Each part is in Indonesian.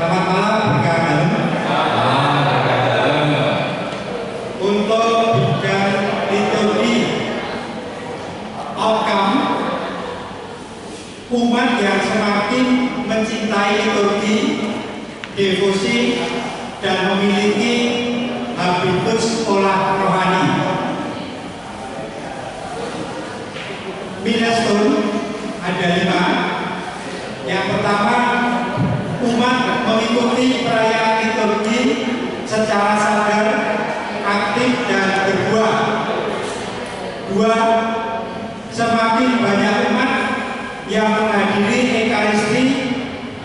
Selamat malam rekan-rekan. Untuk bidang liturgi outcome umat yang semakin mencintai liturgi, devosi, dan memiliki habitus olah rohani. Milestone ada 5. Yang pertama, umat mengikuti perayaan liturgi secara sadar, aktif, dan berbuah. 2. Semakin banyak umat yang menghadiri Ekaristi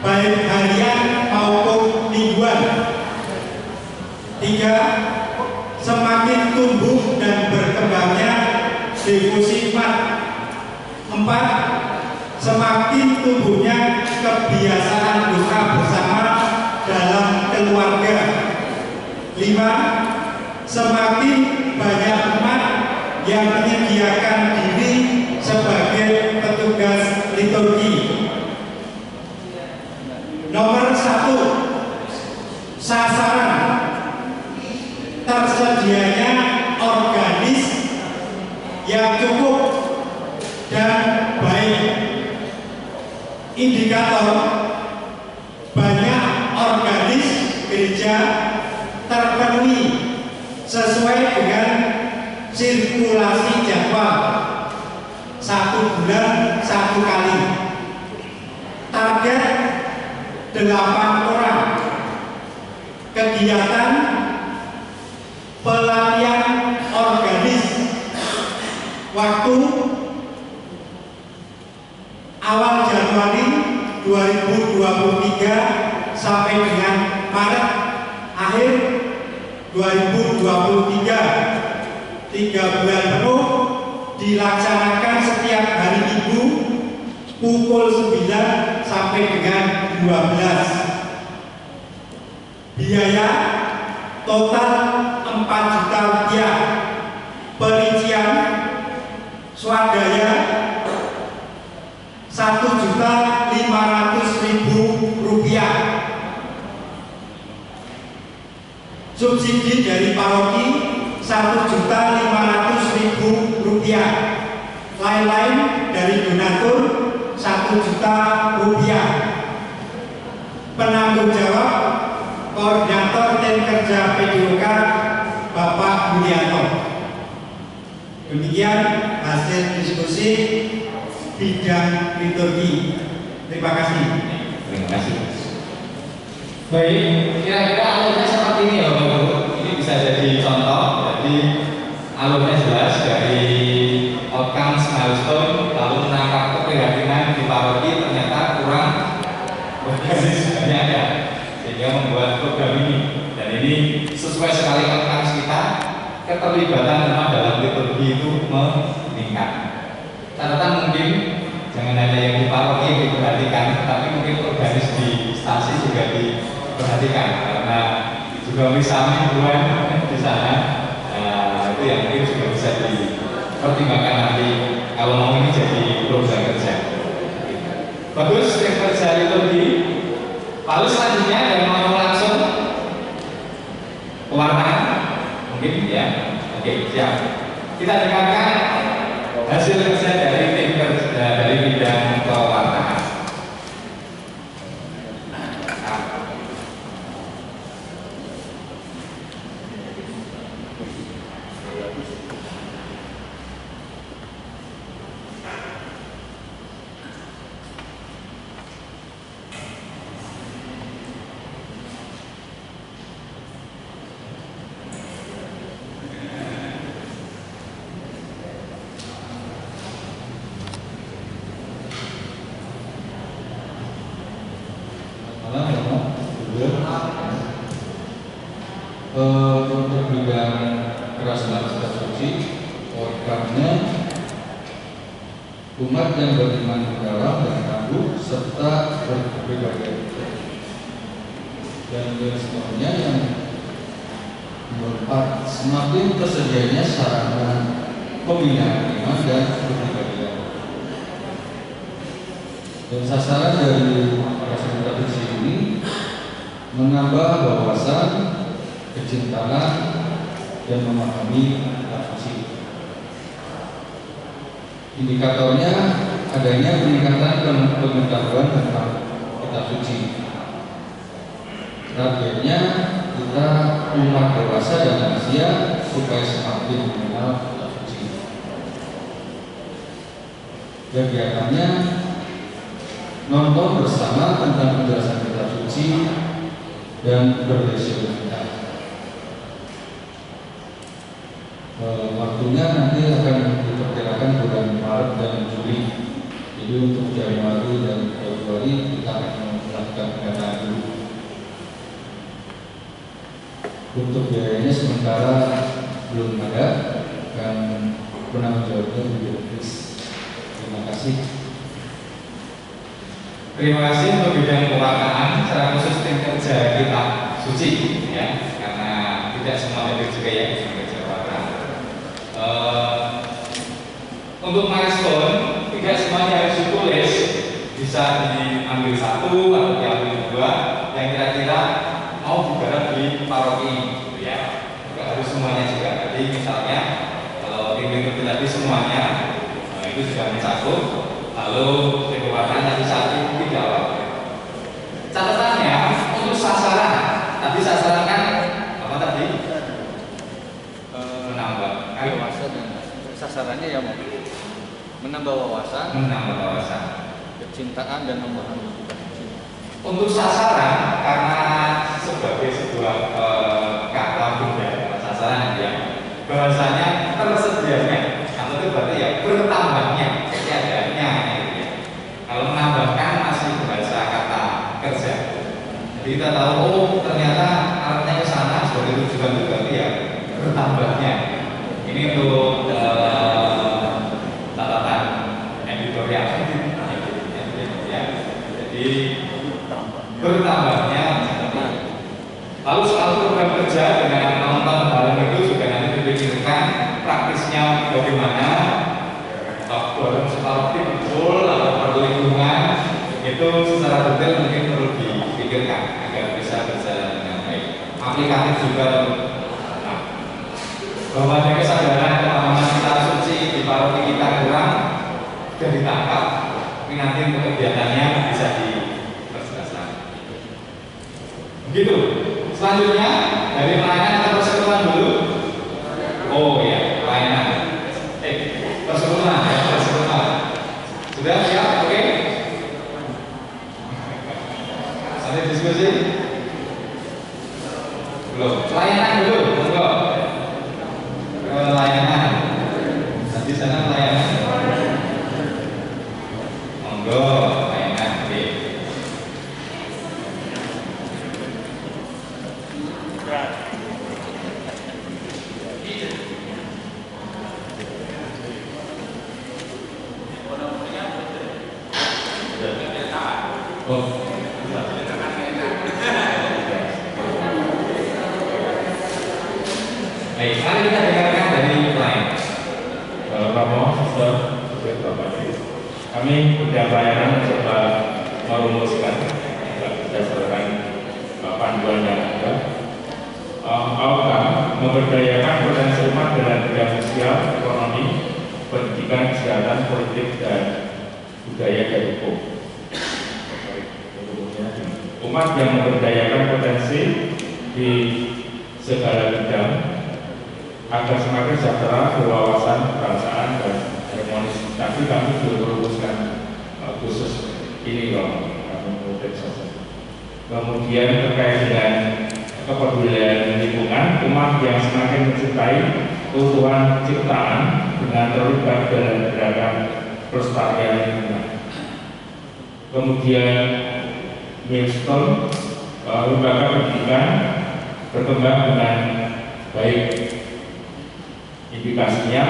baik harian maupun mingguan. 3. Semakin tumbuh dan berkembangnya devosi umat. 4. Semakin tumbuhnya kebiasaan doa bersama dalam keluarga. 5. Semakin banyak umat yang menyediakan diri sebagai petugas liturgi. Nomor 1, sasaran tersedianya organis yang cukup dan baik. Indikator banyak organis gereja terpenuhi sesuai dengan sirkulasi jadwal 1 bulan 1 kali. Target 8 orang. Kegiatan pelatihan organis. Waktu awal Januari 2023 sampai dengan Maret akhir 2023. 3 bulan penuh dilaksanakan setiap hari Minggu pukul 9 sampai dengan 12. Biaya total 4 juta rupiah. Perincian swadaya 1.500.000 rupiah. Subsidi dari paroki 1.500.000 rupiah. Lain-lain dari donatur 1 juta rupiah. Penanggung jawab Koordinator Tim Kerja PDOK Bapak Yulianto. Demikian hasil diskusi bidang liturgi. Terima kasih. Terima kasih. Baik, kira-kira alurnya seperti ini ya Bapak Ibu. Ini bisa jadi contoh. Jadi alurnya jelas dari outcome milestone, lalu menangkap keprihatinan di paroki ternyata kurang organisasi sebenarnya ada, sehingga membuat program ini. Dan ini sesuai sekali outcome kita, keterlibatan umat dalam liturgi itu meningkat. Catatan mungkin jangan hanya yang di paroki yang diperhatikan, tapi mungkin organis di instansi juga diperhatikan, karena juga misalnya mingguan di sana, itu yang mungkin juga bisa dipertimbangkan nanti kalau mau ini jadi program kerja. Bagus, tim kerja liturgi. Lalu selanjutnya yang mau langsung pewarnaan mungkin ya. Oke, siap. Kita dengarkan hasil kerja dari tim kerja dari bidang pewarnaan. Untuk bidang kerasulan suci, outcome-nya umat yang beriman dalam dan tangguh serta berbagai dan sebagainya. Yang keempat, semakin tersedianya sarana pembinaan iman dan kepribadian. Dan sasaran dari kerasulan suci ini menambah wawasan, kecintaan, dan memahami kitab suci. Indikatornya adanya peningkatan pengetahuan tentang kitab suci. Targetnya kita umat dewasa dan lansia supaya semakin mengenal kitab suci. Kegiatannya nonton bersama tentang penjelasan kitab suci dan berdiskusi. Waktunya nanti akan diperkirakan bulan Maret dan Juli. Jadi untuk Januari dan Februari kita akan melakukan pendataan dulu. Untuk biayanya sementara belum ada dan penanggung jawabnya Bu Kris. Terima kasih. Terima kasih untuk bidang pewarnaan, secara khusus tim kerja kitab suci, ya, karena tidak semua hadir juga ya tim kerja pewarnaan. Untuk milestone, tidak semuanya harus ditulis, bisa diambil satu atau diambil dua yang kira-kira mau digarap di paroki, gitu ya. Tidak harus semuanya juga. Jadi misalnya kalau tim tadi semuanya itu sudah mencakup, lalu tim pewarnaan tadi satu tidak apa-apa. Catatannya untuk sasaran, tadi sasaran kan apa tadi? Menambah Wawasan dan sasarannya ya menambah wawasan, kecintaan dan memahami kitab suci. Untuk sasaran, karena sebagai sebuah kata benda sasaran ya, bahasanya tersedianya, atau itu berarti ya bertambahnya, ketiadanya gitu ya. Kalau menambahkan masih bahasa kata kerja. Jadi kita tahu, oh ternyata arahnya ke sana sebagai tujuan itu berarti ya bertambahnya. Ini untuk catatan editorial ya. Jadi bertambahnya. Lalu soal program kerja dengan nonton bareng itu juga nanti dipikirkan praktisnya bagaimana. Bareng separuh tim full atau perlu lingkungan itu secara detail mungkin perlu dipikirkan agar bisa berjalan dengan baik. Aplikatif juga bahwa ada kesadaran pemahaman kitab suci di paroki kita kurang sudah ditangkap, tapi nanti untuk kegiatannya bisa diperjelaskan. Begitu. Selanjutnya dari pelayanan atau persekutuan dulu. Oh ya, pelayanan. Persekutuan ya, persekutuan. Sudah siap? Oke. Sampai diskusi. Belum. Pelayanan dulu, monggo. Pelayanan. Nanti sana pelayanan. Monggo, pelayanan. Oke. Baik, mari kita dengarkan dari pelayan. Kami bidang pelayanan coba merumuskan berdasarkan panduan yang ada. Outcome memberdayakan potensi umat dalam bidang sosial, ekonomi, pendidikan, kesehatan, politik, dan budaya dan hukum. Umat yang memberdayakan potensi di segala bidang agar semakin sejahtera, berwawasan kebangsaan dan harmonis. Tapi kami belum merumuskan khusus ini loh, kemudian terkait dengan kepedulian lingkungan, umat yang semakin mencintai keutuhan ciptaan dengan terlibat dalam gerakan pelestarian lingkungan. Kemudian milestone, lembaga pendidikan berkembang dengan baik. Indikasinya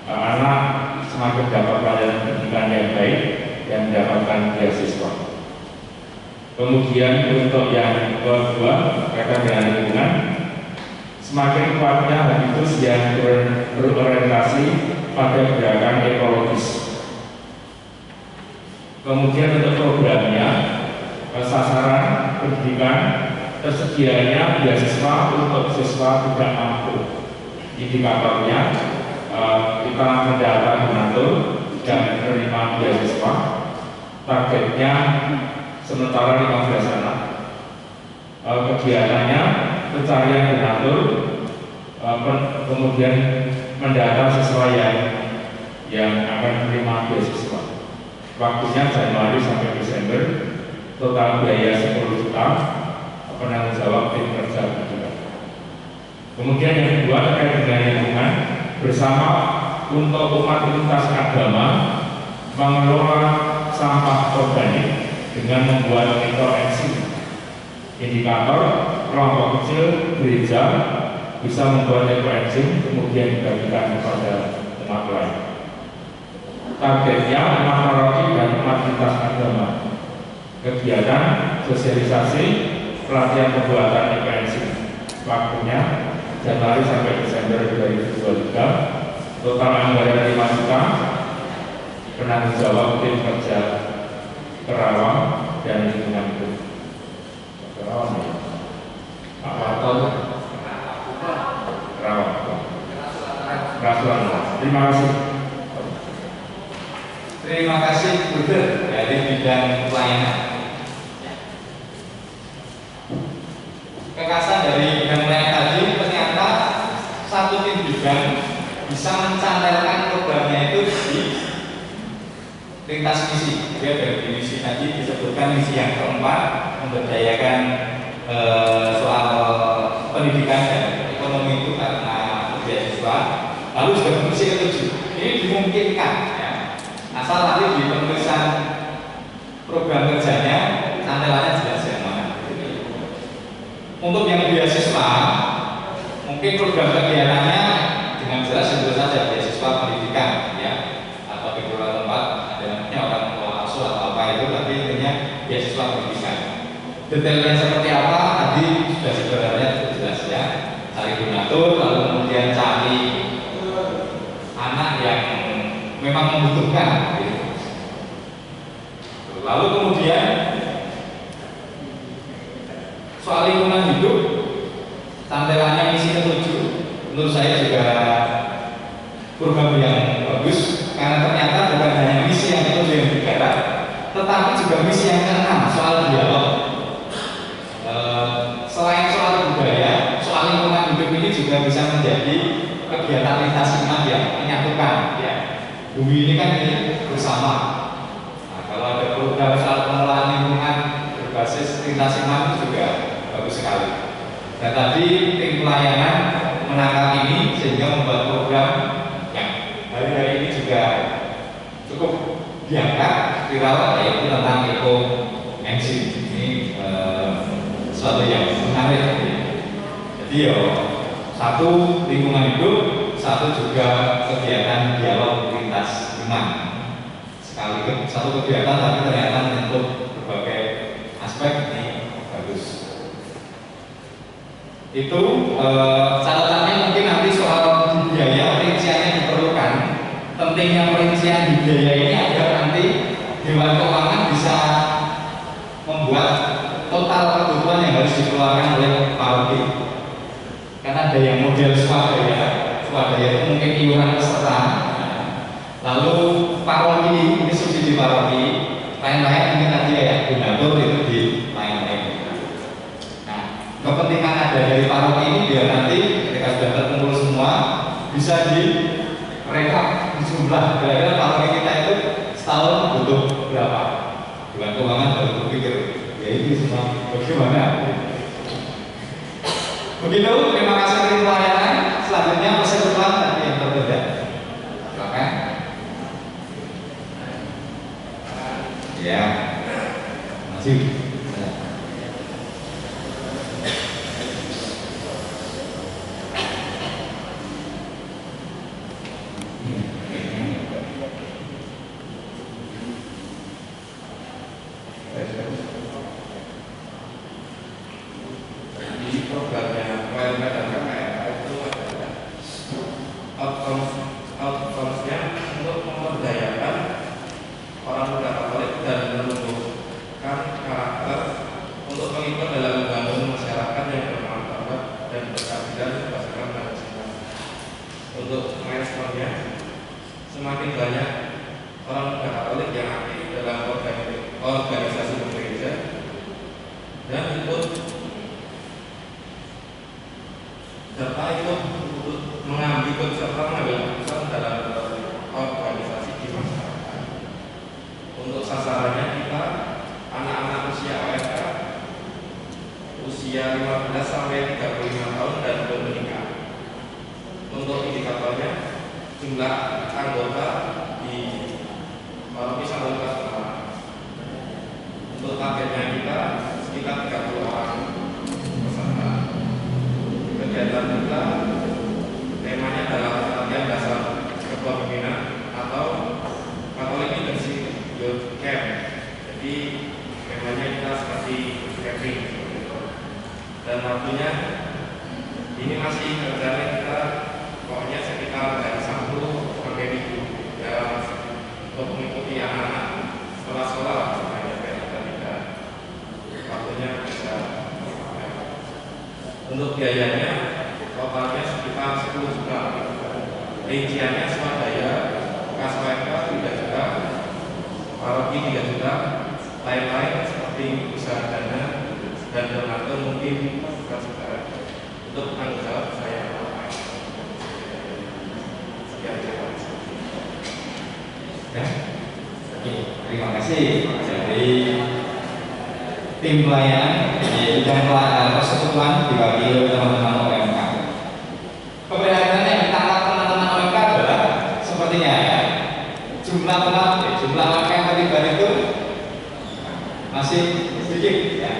anak semakin dapat pelayanan pendidikan yang baik dan mendapatkan beasiswa. Kemudian untuk yang kedua berkaitan dengan lingkungan, semakin kuatnya habitus yang berorientasi pada gerakan ekologis. Kemudian untuk programnya sasaran pendidikan, tersedianya beasiswa untuk siswa tidak mampu. Indikatornya kita mendata donatur dan menerima beasiswa, targetnya sementara 15 anak. Kegiatannya pencarian donatur, kemudian mendata siswa yang akan menerima beasiswa. Waktunya Januari sampai Desember, total biaya 10 juta, penanggung jawab tim kerja juga. Kemudian yang kedua terkait dengan lingkungan, bersama untuk umat lintas agama mengelola sampah organik dengan membuat ekoenzim. Indikator kelompok kecil gereja bisa membuat ekoenzim kemudian dibagikan kepada umat lain. Targetnya umat paroki dan umat lintas agama. Kegiatan sosialisasi pelatihan pembuatan ekoenzim. Waktunya Januari sampai Desember 2023. Total anggaran 5 juta. Penanggung jawab tim kerja Kerawang dan lingkungan hidup. Kerawang ya? Pak Warto Kerawang. Rasulan. Terima kasih. Terima kasih Gubernur dari bidang pelayanan. Kekasan dari bidang pelayanan tadi ternyata satu tim bidang bisa mencantelkan programnya itu di lintas misi. Dia dari misi tadi disebutkan misi yang keempat, memberdayakan soal pendidikan dan ekonomi itu karena beasiswa. Lalu juga misi ketujuh. Ini dimungkinkan. Asal nanti di penulisan program kerjanya cantelannya jelas yang mana. Untuk yang beasiswa, mungkin program kegiatannya dengan jelas tentu saja beasiswa pendidikan, ya, atau di beberapa tempat ada namanya orang tua asuh atau apa itu, tapi intinya beasiswa pendidikan. Detailnya seperti apa tadi sudah sebenarnya jelas ya. Cari donatur, lalu kemudian cari anak yang memang membutuhkan. Lalu kemudian soal lingkungan hidup, cantelannya misi ketujuh, menurut saya juga program yang bagus karena ternyata bukan hanya misi yang ketujuh yang digarap, tetapi juga misi yang keenam soal dialog. Selain soal budaya, soal lingkungan hidup ini juga bisa menjadi kegiatan lintas iman yang menyatukan. Ya. Bumi ini kan ini bersama. Nah, kalau ada program soal pengelolaan lingkungan berbasis lintas iman itu juga bagus sekali. Dan tadi tim pelayanan menangkap ini sehingga membuat program yang hari-hari ini juga cukup diangkat viral, yaitu tentang ekoenzim. Ini sesuatu yang menarik. Jadi satu lingkungan hidup, satu juga kegiatan dialog lintas iman. Sekali satu kegiatan tapi ternyata menyentuh berbagai aspek, ini bagus. Itu catatannya mungkin nanti soal biaya perinciannya diperlukan. Pentingnya perincian di biaya ini agar nanti Dewan Keuangan bisa membuat total kebutuhan yang harus dikeluarkan oleh paroki. Karena ada yang model swadaya itu mungkin iuran peserta. Lalu paroki, ini subsidi paroki, lain-lain mungkin nanti ya donatur itu di lain-lain. Nah, kepentingan ada dari paroki ini biar nanti ketika sudah terkumpul semua bisa direkap jumlah. Kira-kira paroki kita itu setahun butuh berapa? Dewan Keuangan baru berpikir, ya itu semua bagaimana? Begitu, terima kasih tim pelayanan. Selanjutnya persekutuan tadi yang berbeda. Silakan. Ya, masih. Di programnya KLM dan KKR itu adalah outcomes-nya untuk memberdayakan orang muda Katolik dan menumbuhkan karakter untuk mengikuti dalam membangun masyarakat yang bermartabat dan berkeadilan berdasarkan Pancasila. Untuk meresponnya, semakin banyak orang muda Katolik yang aktif dalam organisasi gereja dan ikut mengambil keputusan dalam organisasi di masyarakat. Untuk sasarannya kita anak-anak usia OFK usia 15 sampai 35 tahun dan belum menikah. Untuk indikatornya jumlah anggota di paroki Santo Lukas. Untuk targetnya kita sekitar 30 orang peserta. Kegiatan kita temanya adalah latihan dasar kepemimpinan atau Catholic Leadership Youth Camp. Jadi temanya kita seperti camping dan waktunya ini masih kerjanya kita pokoknya sekitar dari Sabtu sampai Minggu dalam untuk mengikuti anak-anak sekolah-sekolah supaya tidak waktunya bisa. Untuk biayanya totalnya sekitar 10 juta. Rinciannya swadaya, kas OFK 3 juta, paroki 3 juta, lain-lain seperti usaha dana dan donatur mungkin 4 juta. Untuk tanggung jawab saya. Sekian terima kasih. Oke, terima kasih dari tim pelayanan di bidang persekutuan diwakili oleh teman-teman OMK. Keprihatinan yang ditangkap teman-teman OMK adalah sepertinya ya, jumlah OMK yang terlibat itu masih sedikit ya.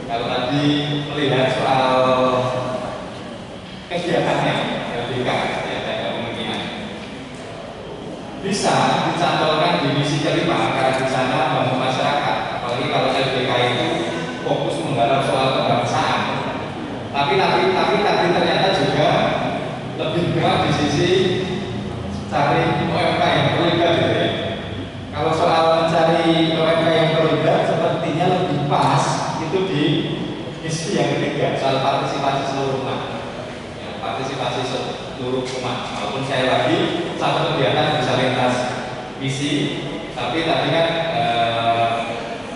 Kalau tadi melihat soal kegiatannya LDK ya, kemungkinan bisa dicantolkan di misi kelima karena di sana membangun masyarakat. Apalagi kalau LDK itu fokus menggarap soal kebangsaan. Tapi ternyata juga lebih kuat di sisi cari OMK yang terlibat gitu ya. Kalau soal mencari OMK yang terlibat sepertinya lebih pas itu di misi yang ketiga soal partisipasi seluruh umat. Ya, partisipasi seluruh umat. Walaupun saya lagi satu kegiatan bisa lintas misi, tapi tadi kan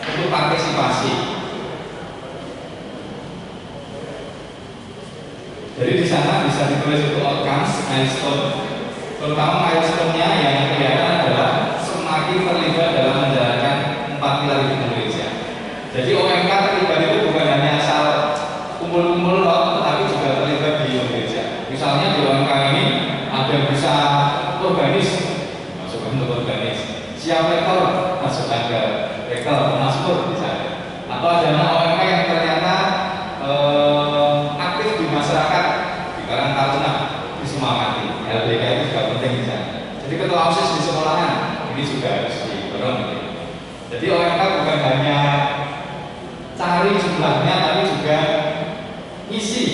untuk partisipasi. Jadi di sana bisa ditulis itu outcomes, milestone. Terutama milestone-nya yang kelihatan adalah semakin terlibat dalam menjalankan 4 pilar hidup Indonesia. Jadi OMK terlibat itu bukan hanya asal kumpul-kumpul tetapi juga terlibat di Indonesia. Misalnya di OMK ini ada yang bisa organis, masukkan untuk organis. Siap rektor, masukkan ke rektor, masuk misalnya. Atau ada OMK yang ternyata aktif di masyarakat di Karang Taruna, di Sumawati. LDK itu juga penting di sana. Jadi ketua OSIS di sekolahan ini juga harus didorong. Jadi OMK bukan hanya cari jumlahnya, tapi juga isi.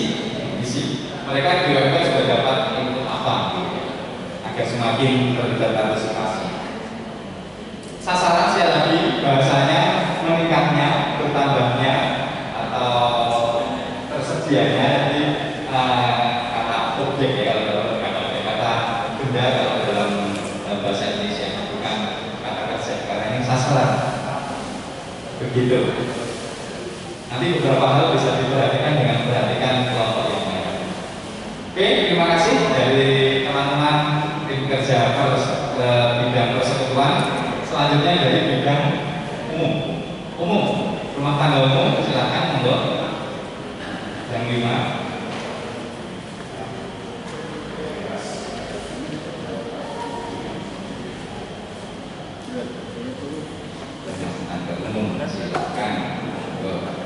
Mereka di OMK juga dapat input apa, agar semakin terlibat partisipasi. Sasaran sekali lagi bahasanya meningkatnya, bertambahnya atau tersedianya jadi kata objek ya kalau dalam kata benda kalau dalam bahasa Indonesia bukan kata kerja karena ini sasaran begitu. Nanti beberapa hal bisa diperhatikan dengan perhatikan kelompok yang lain. Oke, terima kasih dari teman-teman tim kerja bidang persekutuan. Selanjutnya dari bidang umum rumah tangga umum, silakan monggo yang 5. Tangga umum silakan monggo.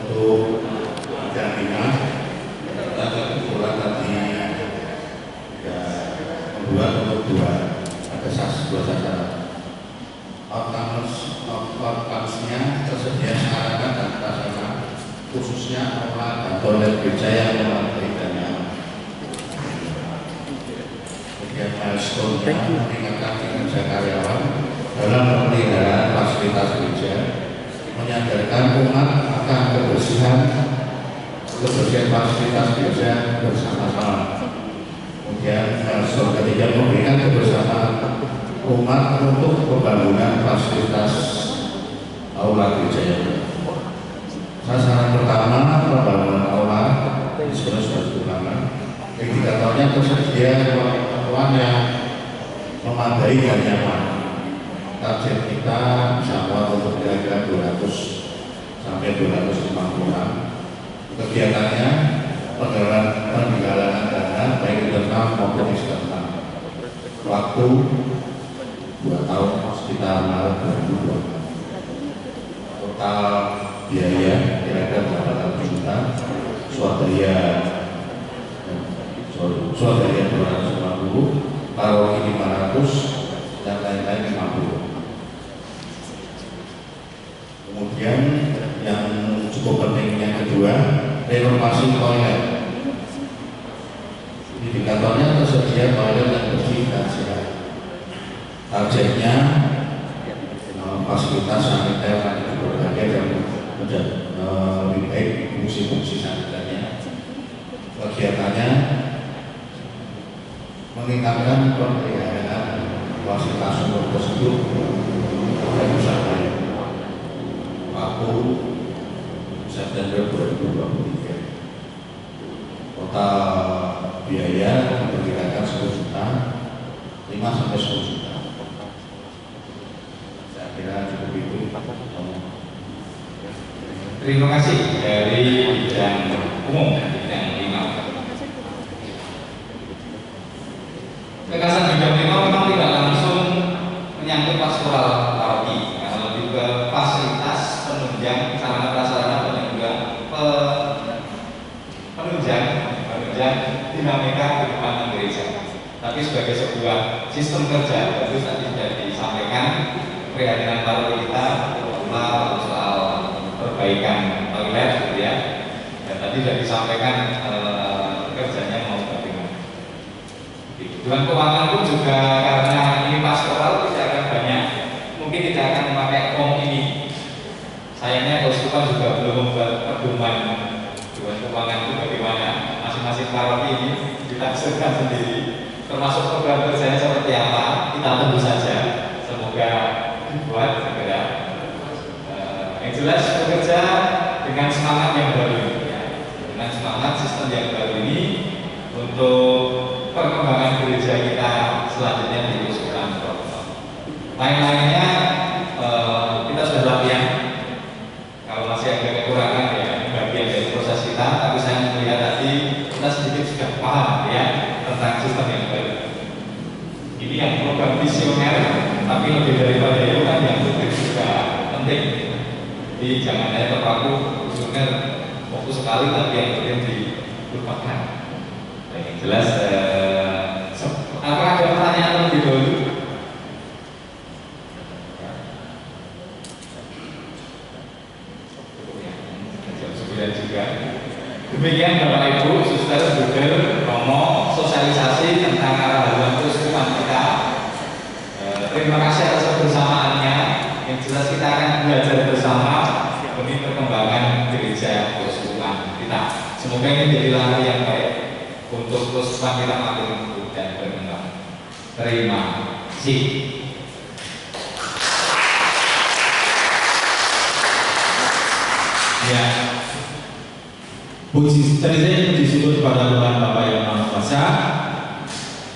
Untuk jaminan kita kebetulan tadi ya membuat untuk ada dua sasaran. Outcomes-nya tersedia sarana dan prasarana khusus khususnya aula dan toilet gereja yang memadai dan nyaman. Kemudian milestone-nya meningkatkan kinerja karyawan dalam pemeliharaan fasilitas gereja, menyadarkan umat akan kebersihan fasilitas gereja bersama-sama. Kemudian milestone ketiga memberikan kebersamaan umat untuk pembangunan fasilitas aula gereja yang baru. Sasaran pertama pembangunan aula ini sudah dilakukan. Indikatornya tersedia ruang yang memadai dan nyaman. Target kita bisa muat untuk kira-kira 200 sampai 250 orang. Kegiatannya penggalangan dana baik internal maupun eksternal. Waktu 2 tahun sekitar Maret 2020. Total biaya kira-kira 800 juta, swadaya 250, paroki 500, dan lain-lain 50. Kemudian yang cukup penting yang kedua, renovasi toilet. Indikatornya tersedia toilet yang bersih dan sehat. Targetnya fasilitas saniter dan berbagai yang lebih baik fungsi-fungsi saniternya. Kegiatannya meningkatkan pemeliharaan fasilitas umum tersebut dan usaha. Waktu September 2023. Total biaya diperkirakan 10 juta, 5 sampai 10 juta. Saya kira cukup itu. Terima kasih dari bidang umum, bidang 5. Kekasan bidang 5 memang tidak langsung menyangkut pastoral paroki, karena lebih ke fasilitas penunjang sarana prasarana penunjang dinamika kehidupan gereja. Tapi sebagai sebuah sistem kerja, bagus tadi sudah disampaikan prihatinan paroki kita, terutama soal perbaikan toilet, gitu ya. Dan tadi sudah disampaikan kerjanya mau bagaimana. Dengan keuangan pun juga karena ini pastoral tidak akan banyak, mungkin tidak akan memakai form ini. Sayangnya Keuskupan juga belum membuat pedoman dengan keuangan itu bagaimana. Masing-masing paroki ini ditafsirkan sendiri, termasuk program kerjanya seperti apa. Kita tunggu saja, semoga dibuat segera. Yang jelas bekerja dengan semangat yang baru ini, ya. Dengan semangat sistem yang baru ini untuk perkembangan gereja kita selanjutnya di Keuskupan. Lain-lainnya kita sudah latihan. Kalau masih agak kekurangan ya bagian dari proses kita, tapi saya melihat tadi kita sedikit sudah paham ya tentang sistem yang baru. Ini yang program visioner, tapi lebih daripada itu kan yang publik juga penting. Jadi jangan hanya terpaku visioner fokus sekali, tapi yang penting dilupakan. Nah, yang jelas, apakah ada pertanyaan lebih dahulu? Juga. Demikian Bapak Ibu, Suster, Buder, Romo, sosialisasi tentang arah haluan keuskupan kita. Terima kasih atas kebersamaannya. Yang jelas kita akan belajar bersama demi perkembangan gereja keuskupan kita. Semoga ini menjadi langkah yang baik untuk keuskupan kita makin tumbuh dan berkembang. Terima kasih. Ya. Puji syukur kepada Tuhan Bapa yang Maha Kuasa.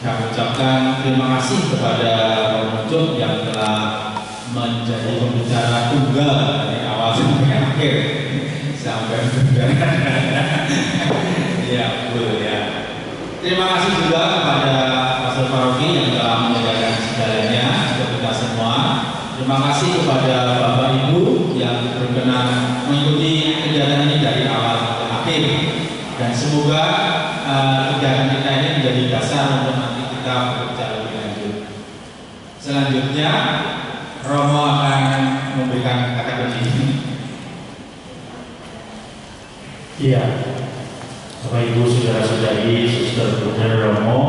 Kami ucapkan terima kasih kepada pengunjung yang telah menjadi pembicara tunggal dari awal sampai akhir sampai ya betul ya. Terima kasih juga kepada Pastor Paroki yang telah menyediakan segalanya untuk kita semua. Terima kasih kepada Bapak Ibu yang berkenan mengikuti kegiatan ini dari awal sampai akhir, dan semoga kegiatan kita ini menjadi dasar untuk nanti kita bekerja lebih lanjut. Selanjutnya Romo akan memberikan kata kunci. Iya, Bapak Ibu saudara-saudari, Suster Bruder Romo,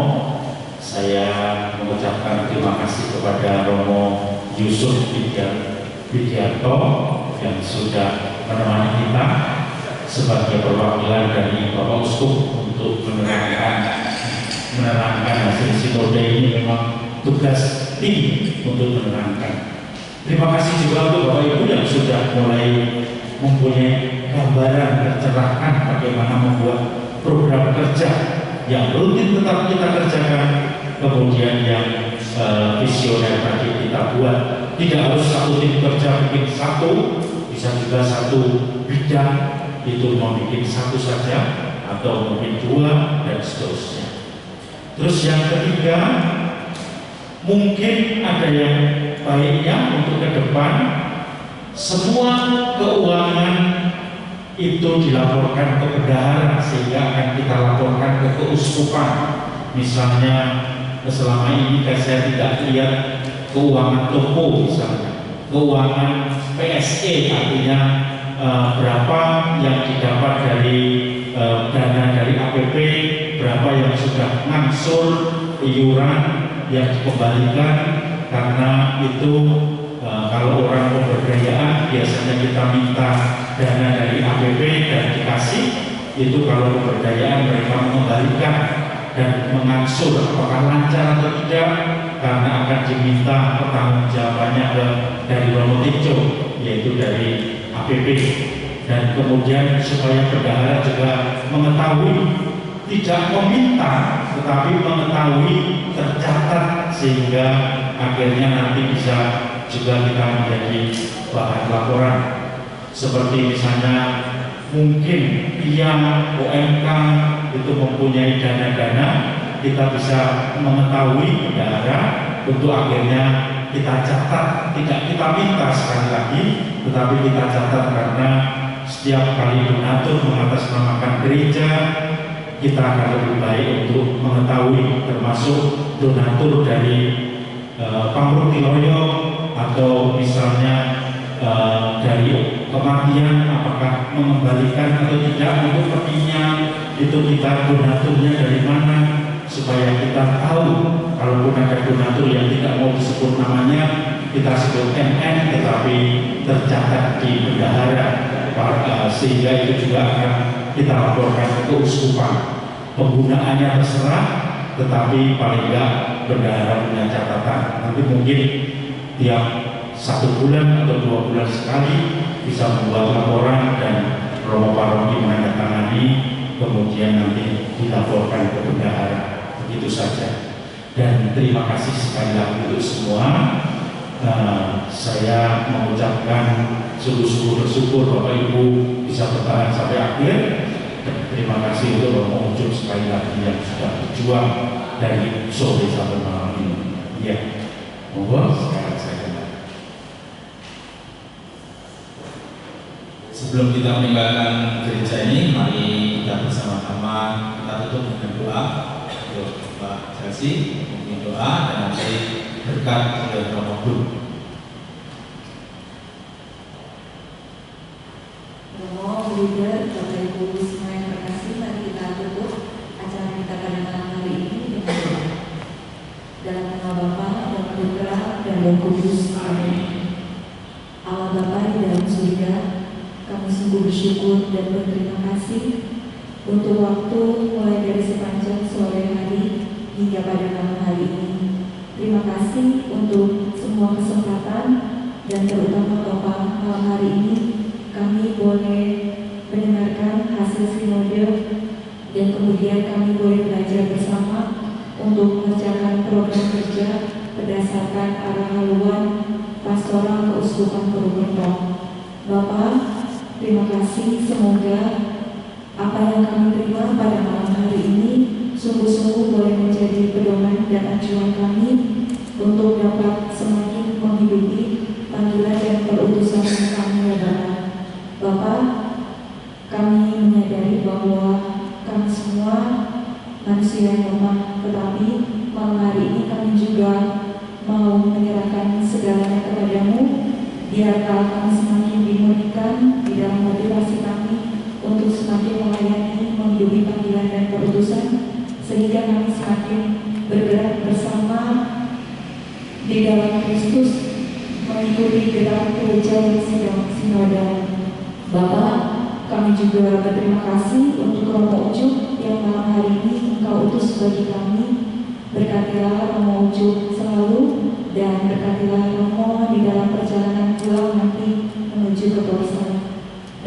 saya mengucapkan terima kasih kepada Romo Yusuf Widianto yang sudah menemani kita sebagai perwakilan dari Bapak Uskup untuk menerangkan hasil sinode ini. Memang tugas tim untuk menerangkan. Terima kasih juga untuk Bapak Ibu yang sudah mulai mempunyai gambaran pencerahan bagaimana membuat program kerja yang rutin tetap kita kerjakan, kemudian yang visioner tadi kita buat. Tidak harus satu tim kerja bikin satu, bisa juga satu bidang itu mau bikin satu saja atau mungkin dua dan seterusnya. Terus yang ketiga, mungkin ada yang baiknya untuk ke depan semua keuangan itu dilaporkan ke bendahara, sehingga akan kita laporkan ke keuskupan. Misalnya selama ini saya tidak lihat keuangan toko, misalnya keuangan PSE, artinya berapa yang didapat dari dana dari APP, berapa yang sudah ngangsur iuran yang dikembalikan, karena itu kalau orang pemberdayaan biasanya kita minta dana dari APP dan dikasih, itu kalau pemberdayaan mereka mengembalikan dan mengangsur apakah lancar atau tidak, karena akan diminta pertanggungjawabannya dari Romo Tinjo, yaitu dari APP. Dan kemudian supaya bendahara juga mengetahui, tidak meminta tetapi mengetahui, tercatat, sehingga akhirnya nanti bisa juga kita menjadi bahan laporan. Seperti misalnya mungkin yang OMK itu mempunyai dana-dana, kita bisa mengetahui bendahara untuk akhirnya kita catat, tidak kita minta sekali lagi, tetapi kita catat, karena setiap kali donatur mengatasnamakan gereja, kita akan lebih baik untuk mengetahui, termasuk donatur dari Pamruk Tiloyo atau misalnya dari kematian, apakah mengembalikan atau tidak untuk petinya, itu kita donaturnya dari mana, supaya kita tahu. Kalaupun ada donatur yang tidak mau disebut namanya, kita sebut MN, tetapi tercatat di bendahara, sehingga itu juga akan kita laporkan ke keuskupan. Penggunaannya terserah, tetapi paling tidak bendahara punya catatan. Nanti mungkin tiap 1 bulan atau 2 bulan sekali bisa membuat laporan dan Romo Paroki menandatangani, kemudian nanti dilaporkan ke bendahara. Begitu saja. Dan terima kasih sekali lagi untuk semua. Saya mengucapkan sungguh-sungguh bersyukur Bapak Ibu bisa bertahan sampai akhir. Dan terima kasih untuk Romo Ucup sekali lagi yang sudah berjuang dari sore sampai malam ini. Ya, monggo sekarang saya kembali. Sebelum kita meninggalkan gereja ini, mari kita bersama-sama kita tutup dengan doa untuk Pak Chelsea, mungkin doa dan nanti berkat oleh Romo Guru. Romo, Bruder, Bapak Ibu semua yang terkasih, mari kita tutup acara kita pada malam hari ini dengan doa. Dalam nama Bapa dan Putra dan Roh Kudus. Amin. Allah Bapa di dalam surga, kami sungguh bersyukur dan berterima kasih untuk waktu mulai dari sepanjang sore hari hingga pada malam hari ini. Terima kasih untuk semua kesempatan dan terutama Bapak, malam hari ini kami boleh mendengarkan hasil sinode dan kemudian kami boleh belajar bersama untuk mengerjakan program kerja berdasarkan arah haluan pastoral keuskupan Purwokerto. Bapak, terima kasih, semoga apa yang kami terima pada malam hari ini sungguh-sungguh boleh menjadi pedoman dan acuan kami untuk dapat semakin menghidupi panggilan dan perutusan kami ya Bapak. Bapak, kami menyadari bahwa kami semua manusia yang lemah, tetapi malam hari ini kami juga mau menyerahkan segalanya kepadamu, biarlah kami semakin dimurnikan di dalam motivasi kami untuk semakin melayani, menghidupi panggilan dan keputusan, sehingga kami semakin bergerak bersama di dalam Kristus, mengikuti gerak gereja yang sedang sinodal. Bapak, kami juga berterima kasih untuk Romo Ucup yang malam hari ini Engkau utus bagi kami. Berkatilah Romo Ucup selalu, dan berkatilah Romo di dalam perjalanan pulang nanti menuju ke Torsan.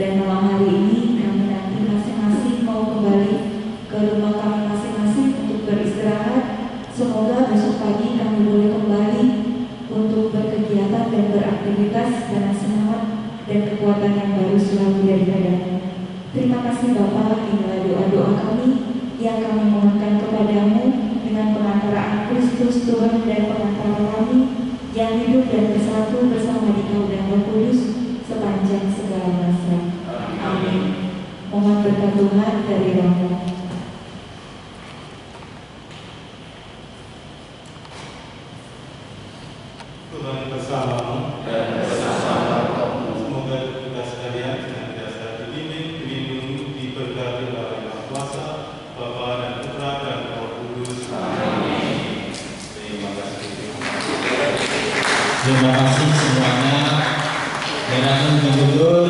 Dan malam hari ini kami nanti masing-masing mau kembali ke rumah kami masing-masing untuk beristirahat. Semoga besok pagi kami boleh kembali untuk berkegiatan dan beraktivitas dengan semangat dan kekuatan yang baru selalu daripada-Mu. Terima kasih Bapa, inilah doa-doa kami yang kami mohonkan kepadamu dengan perantaraan Kristus Tuhan dan pengantara kami yang hidup dan bersatu bersama Dikau dan Roh Kudus sepanjang segala masa. Amin. Mohon berkat Tuhan dari Romo. Tuhan bersamamu dan semoga kita sekalian senantiasa dibimbing, dilindungi, diberkati oleh Yang Kuasa, Bapa dan Putra dan Roh Kudus. Amin. Terima kasih. Terima kasih semuanya. Jangan mundur.